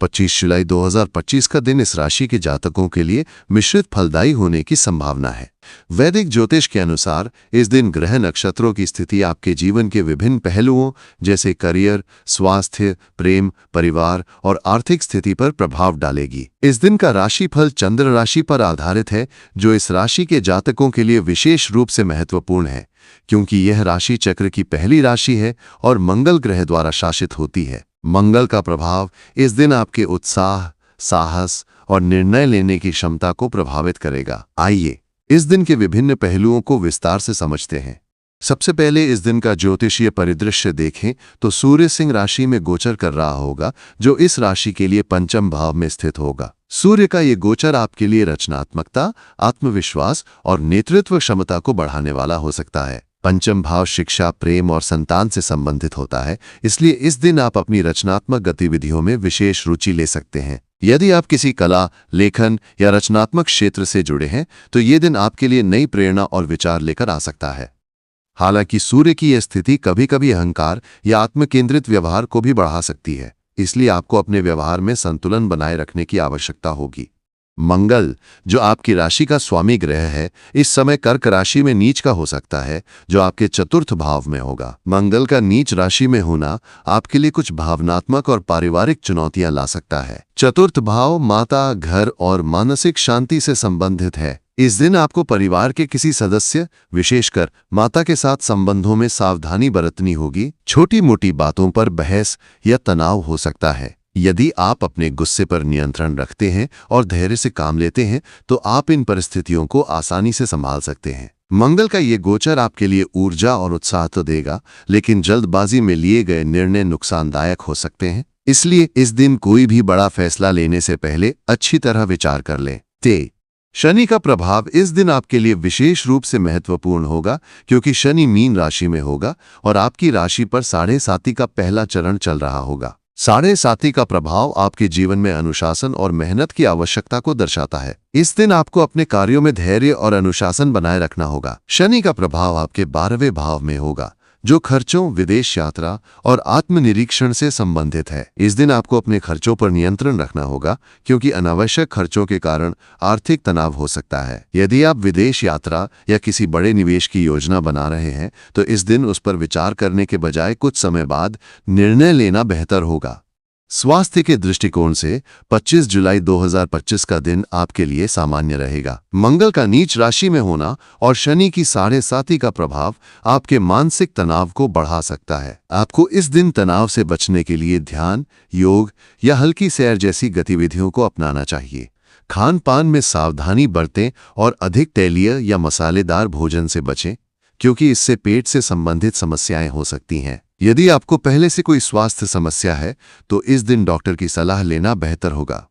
25 जुलाई 2025 का दिन इस राशि के जातकों के लिए मिश्रित फलदायी होने की संभावना है। वैदिक ज्योतिष के अनुसार इस दिन ग्रह नक्षत्रों की स्थिति आपके जीवन के विभिन्न पहलुओं जैसे करियर, स्वास्थ्य, प्रेम, परिवार और आर्थिक स्थिति पर प्रभाव डालेगी। इस दिन का राशिफल चंद्र राशि पर आधारित है, जो इस राशि के जातकों के लिए विशेष रूप से महत्वपूर्ण है, क्योंकि यह राशि चक्र की पहली राशि है और मंगल ग्रह द्वारा शासित होती है। मंगल का प्रभाव इस दिन आपके उत्साह, साहस और निर्णय लेने की क्षमता को प्रभावित करेगा। आइए इस दिन के विभिन्न पहलुओं को विस्तार से समझते हैं। सबसे पहले इस दिन का ज्योतिषीय परिदृश्य देखें तो सूर्य सिंह राशि में गोचर कर रहा होगा, जो इस राशि के लिए पंचम भाव में स्थित होगा। सूर्य का ये गोचर आपके लिए रचनात्मकता, आत्मविश्वास और नेतृत्व क्षमता को बढ़ाने वाला हो सकता है। पंचम भाव शिक्षा, प्रेम और संतान से संबंधित होता है, इसलिए इस दिन आप अपनी रचनात्मक गतिविधियों में विशेष रुचि ले सकते हैं। यदि आप किसी कला, लेखन या रचनात्मक क्षेत्र से जुड़े हैं तो ये दिन आपके लिए नई प्रेरणा और विचार लेकर आ सकता है। हालांकि सूर्य की यह स्थिति कभी-कभी अहंकार या आत्मकेंद्रित व्यवहार को भी बढ़ा सकती है, इसलिए आपको अपने व्यवहार में संतुलन बनाए रखने की आवश्यकता होगी। मंगल, जो आपकी राशि का स्वामी ग्रह है, इस समय कर्क राशि में नीच का हो सकता है, जो आपके चतुर्थ भाव में होगा। मंगल का नीच राशि में होना आपके लिए कुछ भावनात्मक और पारिवारिक चुनौतियां ला सकता है। चतुर्थ भाव माता, घर और मानसिक शांति से संबंधित है। इस दिन आपको परिवार के किसी सदस्य, विशेषकर माता के साथ संबंधों में सावधानी बरतनी होगी। छोटी मोटी बातों पर बहस या तनाव हो सकता है। यदि आप अपने गुस्से पर नियंत्रण रखते हैं और धैर्य से काम लेते हैं तो आप इन परिस्थितियों को आसानी से संभाल सकते हैं। मंगल का ये गोचर आपके लिए ऊर्जा और उत्साह तो देगा, लेकिन जल्दबाजी में लिए गए निर्णय नुकसानदायक हो सकते हैं। इसलिए इस दिन कोई भी बड़ा फैसला लेने से पहले अच्छी तरह विचार कर लें। शनि का प्रभाव इस दिन आपके लिए विशेष रूप से महत्वपूर्ण होगा, क्योंकि शनि मीन राशि में होगा और आपकी राशि पर 7.5 का पहला चरण चल रहा होगा। 7.5 का प्रभाव आपके जीवन में अनुशासन और मेहनत की आवश्यकता को दर्शाता है। इस दिन आपको अपने कार्यों में धैर्य और अनुशासन बनाए रखना होगा। शनि का प्रभाव आपके 12वें भाव में होगा, जो खर्चों, विदेश यात्रा और आत्मनिरीक्षण से संबंधित है। इस दिन आपको अपने खर्चों पर नियंत्रण रखना होगा, क्योंकि अनावश्यक खर्चों के कारण आर्थिक तनाव हो सकता है। यदि आप विदेश यात्रा या किसी बड़े निवेश की योजना बना रहे हैं तो इस दिन उस पर विचार करने के बजाय कुछ समय बाद निर्णय लेना बेहतर होगा। स्वास्थ्य के दृष्टिकोण से 25 जुलाई 2025 का दिन आपके लिए सामान्य रहेगा। मंगल का नीच राशि में होना और शनि की 7.5 का प्रभाव आपके मानसिक तनाव को बढ़ा सकता है। आपको इस दिन तनाव से बचने के लिए ध्यान, योग या हल्की सैर जैसी गतिविधियों को अपनाना चाहिए। खान पान में सावधानी बरतें और अधिक तैलीय या मसालेदार भोजन से बचें, क्योंकि इससे पेट से संबंधित समस्याएं हो सकती हैं। यदि आपको पहले से कोई स्वास्थ्य समस्या है तो इस दिन डॉक्टर की सलाह लेना बेहतर होगा।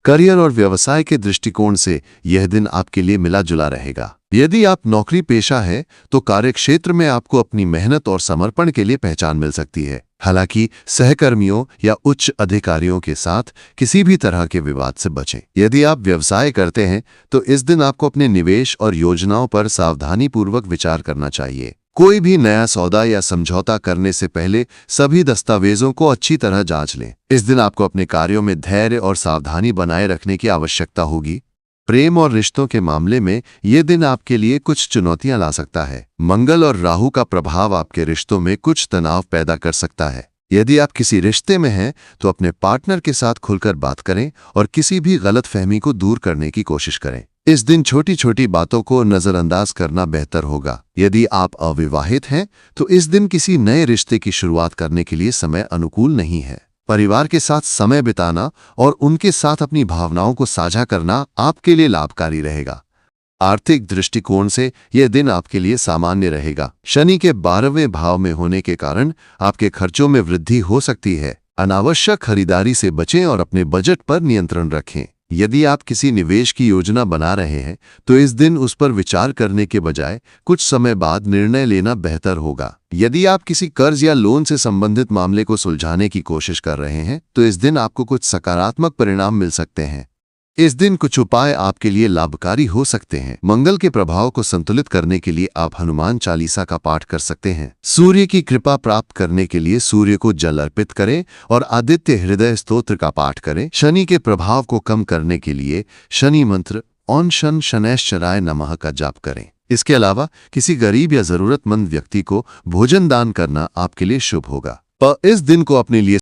करियर और व्यवसाय के दृष्टिकोण से यह दिन आपके लिए मिला जुला रहेगा। यदि आप नौकरी पेशा है तो कार्यक्षेत्र में आपको अपनी मेहनत और समर्पण के लिए पहचान मिल सकती है। हालांकि सहकर्मियों या उच्च अधिकारियों के साथ किसी भी तरह के विवाद से बचें। यदि आप व्यवसाय करते हैं तो इस दिन आपको अपने निवेश और योजनाओं पर सावधानीपूर्वक विचार करना चाहिए। कोई भी नया सौदा या समझौता करने से पहले सभी दस्तावेजों को अच्छी तरह जांच लें। इस दिन आपको अपने कार्यों में धैर्य और सावधानी बनाए रखने की आवश्यकता होगी। प्रेम और रिश्तों के मामले में ये दिन आपके लिए कुछ चुनौतियां ला सकता है। मंगल और राहु का प्रभाव आपके रिश्तों में कुछ तनाव पैदा कर सकता है। यदि आप किसी रिश्ते में हैं तो अपने पार्टनर के साथ खुलकर बात करें और किसी भी गलतफहमी को दूर करने की कोशिश करें। इस दिन छोटी छोटी बातों को नजरअंदाज करना बेहतर होगा। यदि आप अविवाहित हैं तो इस दिन किसी नए रिश्ते की शुरुआत करने के लिए समय अनुकूल नहीं है। परिवार के साथ समय बिताना और उनके साथ अपनी भावनाओं को साझा करना आपके लिए लाभकारी रहेगा। आर्थिक दृष्टिकोण से यह दिन आपके लिए सामान्य रहेगा। शनि के 12वें भाव में होने के कारण आपके खर्चों में वृद्धि हो सकती है। अनावश्यक खरीदारी से बचें और अपने बजट पर नियंत्रण रखें। यदि आप किसी निवेश की योजना बना रहे हैं तो इस दिन उस पर विचार करने के बजाय कुछ समय बाद निर्णय लेना बेहतर होगा। यदि आप किसी कर्ज या लोन से संबंधित मामले को सुलझाने की कोशिश कर रहे हैं तो इस दिन आपको कुछ सकारात्मक परिणाम मिल सकते हैं। इस दिन कुछ उपाय आपके लिए लाभकारी हो सकते हैं। मंगल के प्रभाव को संतुलित करने के लिए आप हनुमान चालीसा का पाठ कर सकते हैं। सूर्य की कृपा प्राप्त करने के लिए सूर्य को जल अर्पित करें और आदित्य हृदय स्तोत्र का पाठ करें। शनि के प्रभाव को कम करने के लिए शनि मंत्र ओम शन शनैश्चराय नमः का जाप करें। इसके अलावा किसी गरीब या जरूरतमंद व्यक्ति को भोजन दान करना आपके लिए शुभ होगा। पर इस दिन को अपने लिए